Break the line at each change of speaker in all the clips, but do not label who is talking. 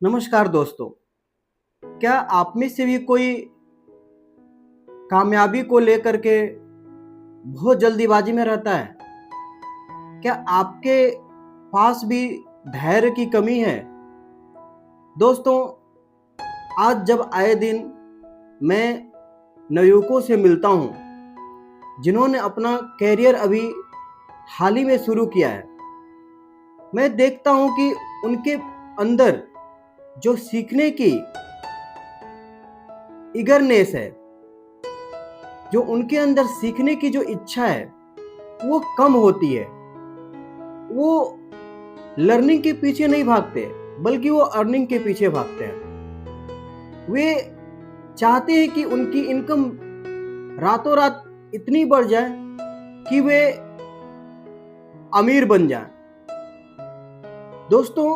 नमस्कार दोस्तों। क्या आप में से भी कोई कामयाबी को लेकर के बहुत जल्दीबाजी में रहता है? क्या आपके पास भी धैर्य की कमी है? दोस्तों, आज जब आए दिन मैं नवयुवकों से मिलता हूँ जिन्होंने अपना कैरियर अभी हाल ही में शुरू किया है, मैं देखता हूँ कि उनके अंदर जो सीखने की ईगरनेस है, जो उनके अंदर सीखने की जो इच्छा है वो कम होती है। वो लर्निंग के पीछे नहीं भागते बल्कि वो अर्निंग के पीछे भागते हैं। वे चाहते हैं कि उनकी इनकम रातों रात इतनी बढ़ जाए कि वे अमीर बन जाएं। दोस्तों,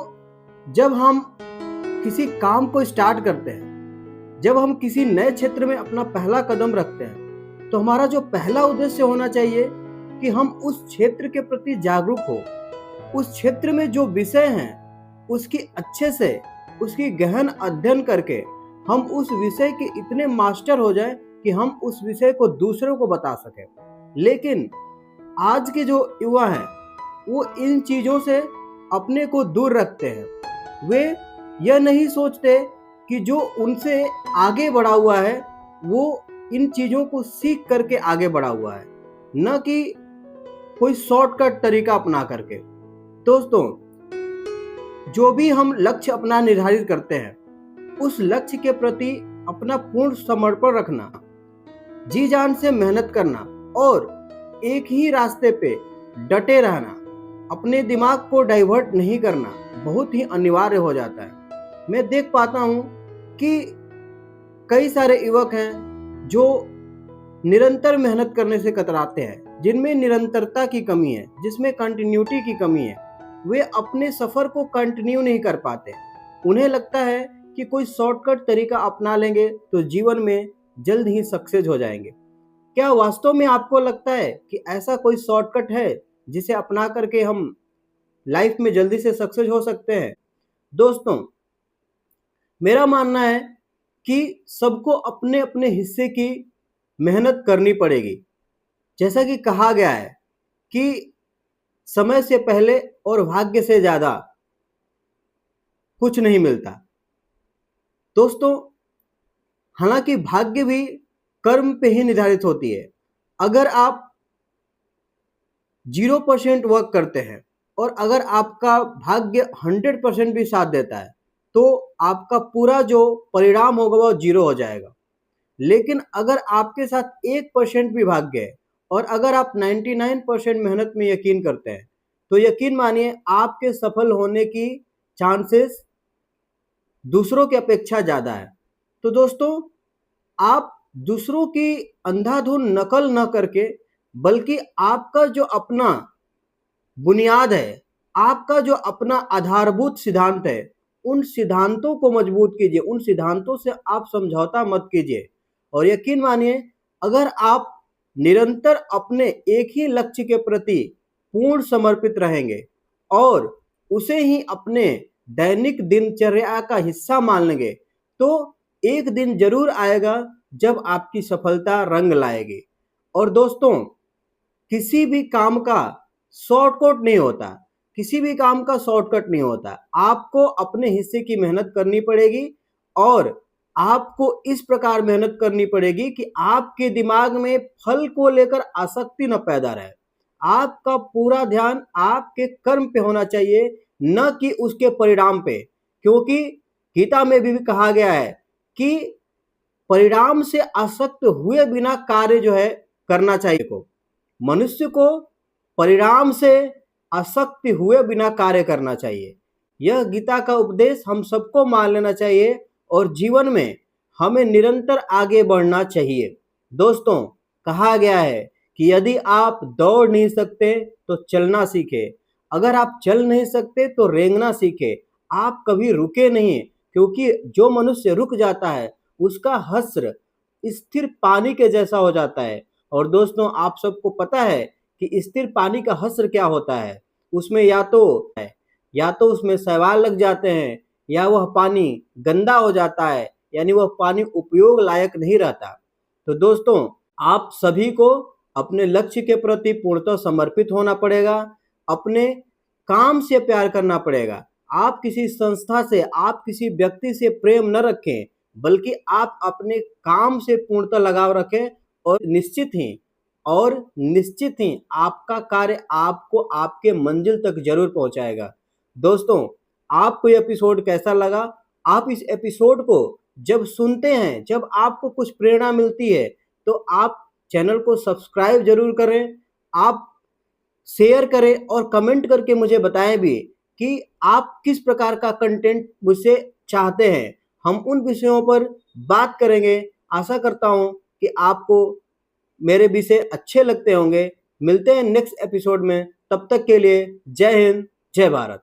जब हम किसी काम को स्टार्ट करते हैं, जब हम किसी नए क्षेत्र में अपना पहला कदम रखते हैं, तो हमारा जो पहला उद्देश्य होना चाहिए कि हम उस क्षेत्र के प्रति जागरूक हो। उस क्षेत्र में जो विषय हैं उसकी अच्छे से उसकी गहन अध्ययन करके हम उस विषय के इतने मास्टर हो जाएं कि हम उस विषय को दूसरों को बता सकें। लेकिन आज के जो युवा हैं वो इन चीज़ों से अपने को दूर रखते हैं। वे यह नहीं सोचते कि जो उनसे आगे बढ़ा हुआ है वो इन चीज़ों को सीख करके आगे बढ़ा हुआ है, न कि कोई शॉर्टकट तरीका अपना करके। दोस्तों, जो भी हम लक्ष्य अपना निर्धारित करते हैं उस लक्ष्य के प्रति अपना पूर्ण समर्पण रखना, जी जान से मेहनत करना और एक ही रास्ते पे डटे रहना, अपने दिमाग को डाइवर्ट नहीं करना बहुत ही अनिवार्य हो जाता है। मैं देख पाता हूँ कि कई सारे युवक हैं जो निरंतर मेहनत करने से कतराते हैं, जिनमें निरंतरता की कमी है, जिसमें कंटिन्यूटी की कमी है। वे अपने सफर को कंटिन्यू नहीं कर पाते। उन्हें लगता है कि कोई शॉर्टकट तरीका अपना लेंगे तो जीवन में जल्द ही सक्सेस हो जाएंगे। क्या वास्तव में आपको लगता है कि ऐसा कोई शॉर्टकट है जिसे अपना करके हम लाइफ में जल्दी से सक्सेस हो सकते हैं? दोस्तों, मेरा मानना है कि सबको अपने अपने हिस्से की मेहनत करनी पड़ेगी। जैसा कि कहा गया है कि समय से पहले और भाग्य से ज्यादा कुछ नहीं मिलता। दोस्तों, हालांकि भाग्य भी कर्म पे ही निर्धारित होती है। अगर आप 0% वर्क करते हैं और अगर आपका भाग्य 100% भी साथ देता है तो आपका पूरा जो परिणाम होगा वो 0 हो जाएगा। लेकिन अगर आपके साथ 1% भी भाग्य है और अगर आप 99% मेहनत में यकीन करते हैं तो यकीन मानिए आपके सफल होने की चांसेस दूसरों की अपेक्षा ज़्यादा है। तो दोस्तों, आप दूसरों की अंधाधुंध नकल न करके बल्कि आपका जो अपना बुनियाद है, आपका जो अपना आधारभूत सिद्धांत है, उन सिद्धांतों को मजबूत कीजिए। उन सिद्धांतों से आप समझौता मत कीजिए। और यकीन मानिए, अगर आप निरंतर अपने एक ही लक्ष्य के प्रति पूर्ण समर्पित रहेंगे और उसे ही अपने दैनिक दिनचर्या का हिस्सा मान लेंगे तो एक दिन जरूर आएगा जब आपकी सफलता रंग लाएगी। और दोस्तों, किसी भी काम का शॉर्टकट नहीं होता। किसी भी काम का शॉर्टकट नहीं होता। आपको अपने हिस्से की मेहनत करनी पड़ेगी और आपको इस प्रकार मेहनत करनी पड़ेगी कि आपके दिमाग में फल को लेकर आसक्ति न पैदा रहे। आपका पूरा ध्यान आपके कर्म पे होना चाहिए, न कि उसके परिणाम पे। क्योंकि गीता में भी कहा गया है कि परिणाम से आसक्त हुए बिना कार्य जो है करना चाहिए को। मनुष्य को परिणाम से आसक्ति हुए बिना कार्य करना चाहिए। यह गीता का उपदेश हम सबको मान लेना चाहिए और जीवन में हमें निरंतर आगे बढ़ना चाहिए। दोस्तों, कहा गया है कि यदि आप दौड़ नहीं सकते तो चलना सीखे, अगर आप चल नहीं सकते तो रेंगना सीखे। आप कभी रुके नहीं, क्योंकि जो मनुष्य रुक जाता है उसका हश्र स्थिर पानी के जैसा हो जाता है। और दोस्तों, आप सबको पता है कि स्थिर पानी का हश्र क्या होता है। उसमें या तो उसमें शैवाल लग जाते हैं या वह पानी गंदा हो जाता है, यानी वह पानी उपयोग लायक नहीं रहता। तो दोस्तों, आप सभी को अपने लक्ष्य के प्रति पूर्णतः समर्पित होना पड़ेगा, अपने काम से प्यार करना पड़ेगा। आप किसी संस्था से, आप किसी व्यक्ति से प्रेम न रखें, बल्कि आप अपने काम से पूर्णतः लगाव रखें और निश्चित ही आपका कार्य आपको आपके मंजिल तक जरूर पहुंचाएगा। दोस्तों, आपको ये एपिसोड कैसा लगा? आप इस एपिसोड को जब सुनते हैं, जब आपको कुछ प्रेरणा मिलती है, तो आप चैनल को सब्सक्राइब जरूर करें, आप शेयर करें और कमेंट करके मुझे बताएं भी कि आप किस प्रकार का कंटेंट मुझसे चाहते हैं। हम उन विषयों पर बात करेंगे। आशा करता हूं कि आपको मेरे विषय अच्छे लगते होंगे। मिलते हैं नेक्स्ट एपिसोड में, तब तक के लिए जय हिंद, जय भारत।